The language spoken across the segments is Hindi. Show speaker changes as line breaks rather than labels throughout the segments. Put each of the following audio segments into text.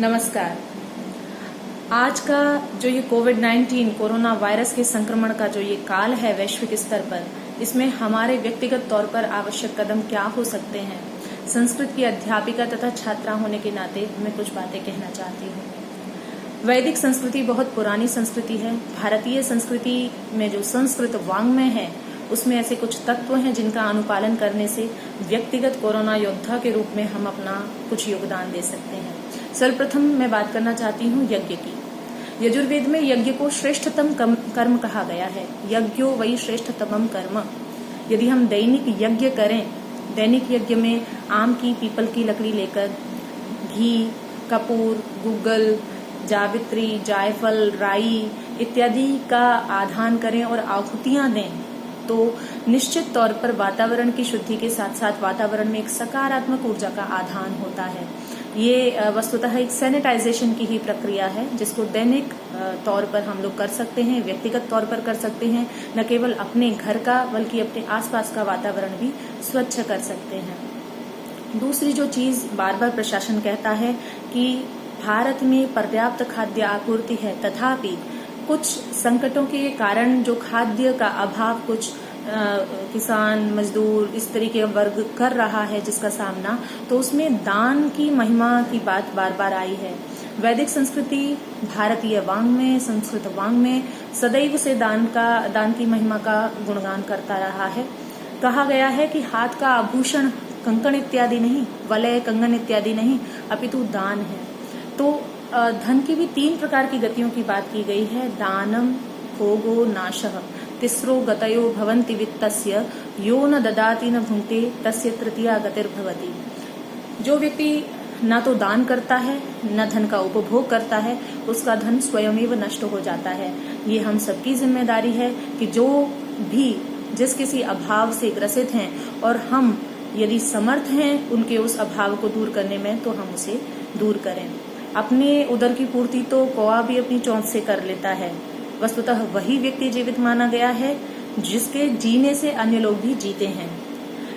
नमस्कार। आज का जो ये कोविड-19 कोरोना वायरस के संक्रमण का जो ये काल है वैश्विक स्तर पर, इसमें हमारे व्यक्तिगत तौर पर आवश्यक कदम क्या हो सकते हैं। संस्कृत की अध्यापिका तथा छात्रा होने के नाते मैं कुछ बातें कहना चाहती हूँ। वैदिक संस्कृति बहुत पुरानी संस्कृति है। भारतीय संस्कृति में जो संस्कृत वाङ्मय है उसमें ऐसे कुछ तत्व हैं जिनका अनुपालन करने से व्यक्तिगत कोरोना योद्धा के रूप में हम अपना कुछ योगदान दे सकते हैं। सर्वप्रथम मैं बात करना चाहती हूँ यज्ञ की। यजुर्वेद में यज्ञ को श्रेष्ठतम कर्म कहा गया है। यज्ञो वही श्रेष्ठतमम कर्म। यदि हम दैनिक यज्ञ करें, दैनिक यज्ञ में आम की, पीपल की लकड़ी लेकर घी, कपूर, गुग्गल, जावित्री, जायफल, राई इत्यादि का आधान करें और आहुतियां दें तो निश्चित तौर पर वातावरण की शुद्धि के साथ साथ वातावरण में एक सकारात्मक ऊर्जा का आधान होता है। ये वस्तुतः एक सैनिटाइजेशन की ही प्रक्रिया है जिसको दैनिक तौर पर हम लोग कर सकते हैं, व्यक्तिगत तौर पर कर सकते हैं। न केवल अपने घर का बल्कि अपने आसपास का वातावरण भी स्वच्छ कर सकते हैं। दूसरी जो चीज बार बार प्रशासन कहता है कि भारत में पर्याप्त खाद्य आपूर्ति है, तथापि कुछ संकटों के कारण जो खाद्य का अभाव कुछ किसान, मजदूर इस तरीके वर्ग कर रहा है जिसका सामना, तो उसमें दान की महिमा की बात बार बार आई है। वैदिक संस्कृति, भारतीय वाङ्मय, संस्कृत वाङ्मय सदैव से दान की महिमा का गुणगान करता रहा है। कहा गया है कि हाथ का आभूषण कंकण इत्यादि नहीं, वलय, कंगन इत्यादि नहीं, अपितु दान है। तो धन की भी 3 प्रकार की गतियों की बात की गई है। दानम, भोगो, नाशः। तिस्रो गतयो भवन्ति वित्तस्य, यो न ददाति न भुङ्क्ते तस्य तृतीया गतिर्भवति। जो व्यक्ति न तो दान करता है न धन का उपभोग करता है, उसका धन स्वयमेव नष्ट हो जाता है। ये हम सबकी जिम्मेदारी है कि जो भी जिस किसी अभाव से ग्रसित हैं और हम यदि समर्थ हैं उनके उस अभाव को दूर करने में, तो हम उसे दूर करें। अपने उदर की पूर्ति तो कौवा भी अपनी चोंच से कर लेता है। वस्तुतः वही व्यक्ति जीवित माना गया है जिसके जीने से अन्य लोग भी जीते हैं।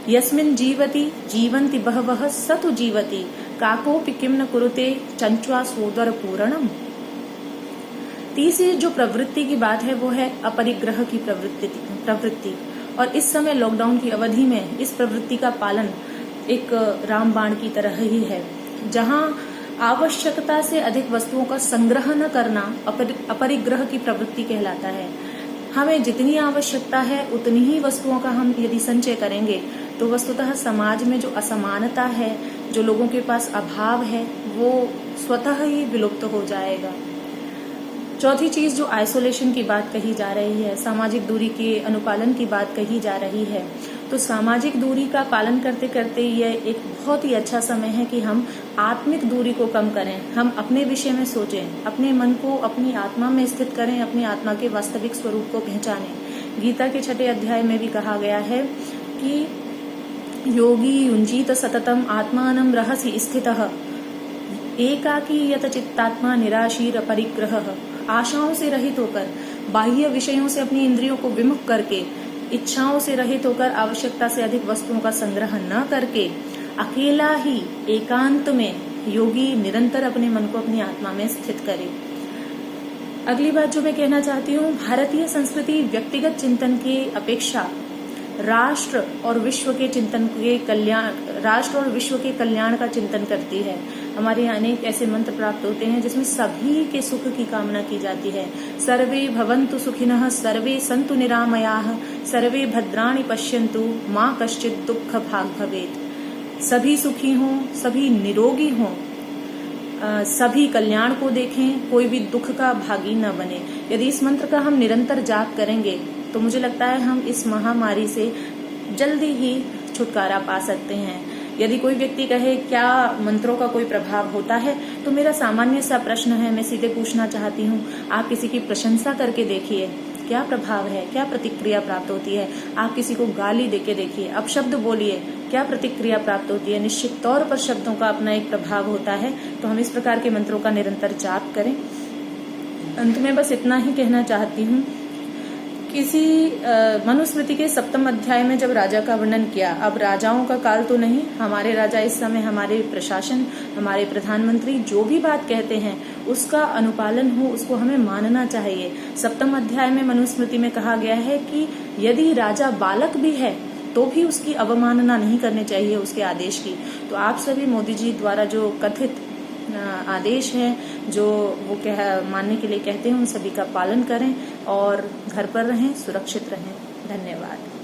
यस्मिन् जीवति जीवन्ति बहवः स तु जीवति, काकोऽपि किं न कुरुते चंचुआ सोदर पूरणम। तीसरी जो प्रवृत्ति की बात है वो है अपरिग्रह की प्रवृत्ति। और इस समय लॉकडाउन की अवधि में इस प्रवृत्ति का पालन एक रामबाण की तरह ही है। जहां आवश्यकता से अधिक वस्तुओं का संग्रह न करना अपरिग्रह की प्रवृत्ति कहलाता है। हमें जितनी आवश्यकता है उतनी ही वस्तुओं का हम यदि संचय करेंगे तो वस्तुतः समाज में जो असमानता है, जो लोगों के पास अभाव है, वो स्वतः ही विलुप्त हो जाएगा। चौथी चीज जो आइसोलेशन की बात कही जा रही है, सामाजिक दूरी के अनुपालन की बात कही जा रही है, तो सामाजिक दूरी का पालन करते करते यह एक बहुत ही अच्छा समय है कि हम आत्मिक दूरी को कम करें। हम अपने विषय में सोचें, अपने मन को अपनी आत्मा में स्थित करें, अपनी आत्मा के वास्तविक स्वरूप को पहचानें। गीता के 6 अध्याय में भी कहा गया है कि योगी युञ्जीत सततम आत्मानं रहसि स्थितः, एकाकी यत चित्तात्मा निराशीर परिग्रहः। आशाओं से रहित होकर, बाह्य विषयों से अपनी इंद्रियों को विमुख करके, इच्छाओं से रहित होकर, आवश्यकता से अधिक वस्तुओं का संग्रह न करके, अकेला ही एकांत में योगी निरंतर अपने मन को अपनी आत्मा में स्थित करे। अगली बात जो मैं कहना चाहती हूँ, भारतीय संस्कृति व्यक्तिगत चिंतन के अपेक्षा राष्ट्र और विश्व के कल्याण का चिंतन करती है। हमारे यहाँ अनेक ऐसे मंत्र प्राप्त होते हैं जिसमें सभी के सुख की कामना की जाती है। सर्वे भवन्तु सुखिनः, सर्वे सन्तु निरामयाः, सर्वे भद्राणि पश्यन्तु, माँ कश्चित् दुःख भाग् भवेत्। सभी सुखी हों, सभी निरोगी हों, सभी कल्याण को देखें, कोई भी दुख का भागी न बने। यदि इस मंत्र का हम निरंतर जाप करेंगे तो मुझे लगता है हम इस महामारी से जल्दी ही छुटकारा पा सकते हैं। यदि कोई व्यक्ति कहे क्या मंत्रों का कोई प्रभाव होता है, तो मेरा सामान्य सा प्रश्न है, मैं सीधे पूछना चाहती हूँ, आप किसी की प्रशंसा करके देखिए, क्या प्रभाव है, क्या प्रतिक्रिया प्राप्त होती है। आप किसी को गाली देके देखिए, अब शब्द बोलिए, क्या प्रतिक्रिया प्राप्त होती है। निश्चित तौर पर शब्दों का अपना एक प्रभाव होता है। तो हम इस प्रकार के मंत्रों का निरंतर जाप करें। अंत में बस इतना ही कहना चाहती हूँ इसी मनुस्मृति के 7वें अध्याय में जब राजा का वर्णन किया, अब राजाओं का काल तो नहीं, हमारे राजा इस समय, हमारे प्रशासन, हमारे प्रधानमंत्री जो भी बात कहते हैं उसका अनुपालन हो, उसको हमें मानना चाहिए। 7वें अध्याय में मनुस्मृति में कहा गया है कि यदि राजा बालक भी है तो भी उसकी अवमानना नहीं करनी चाहिए, उसके आदेश की। तो आप सभी मोदी जी द्वारा जो कथित आदेश हैं, जो वो मानने के लिए कहते हैं, उन सभी का पालन करें और घर पर रहें, सुरक्षित रहें। धन्यवाद।